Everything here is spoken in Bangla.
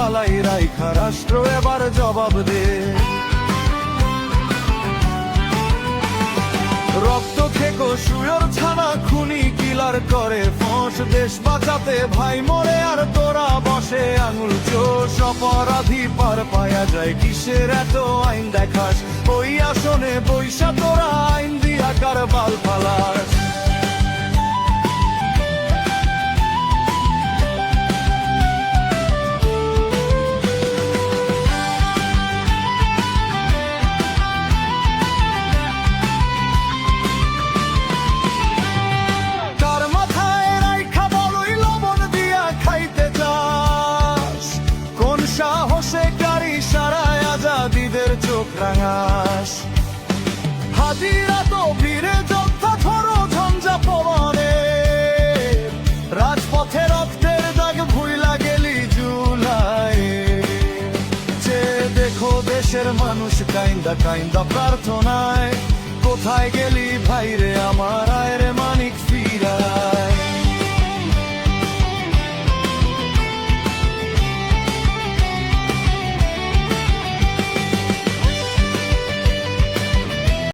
ফালাই রাইখা রাষ্ট্র এবার জবাব দে। রক্ত খেকো শুয়োর ছানা খুনি কিলার করে ফোঁস, দেশ বাঁচাতে ভাই মরে আর তোরা বসে আঙুল চোষ। অপরাধী পার পায়া যায় কিসের এত আইন দেখাস, ওই আসনে বৈশা তোরা আইন দিয়া কারবাল ফালাস। চোখ রাঙাস হাজিরা তো ফিরে যোদ্ধা ধরো ঝঞ্ঝা পবনে, রাজপথে রক্তের দাগ ভুইলা গেলি জুলাই। যে দেখো দেশের মানুষ কাইন্দা কাইন্দা প্রার্থনায়, কোথায় গেলি ভাইরে আমার।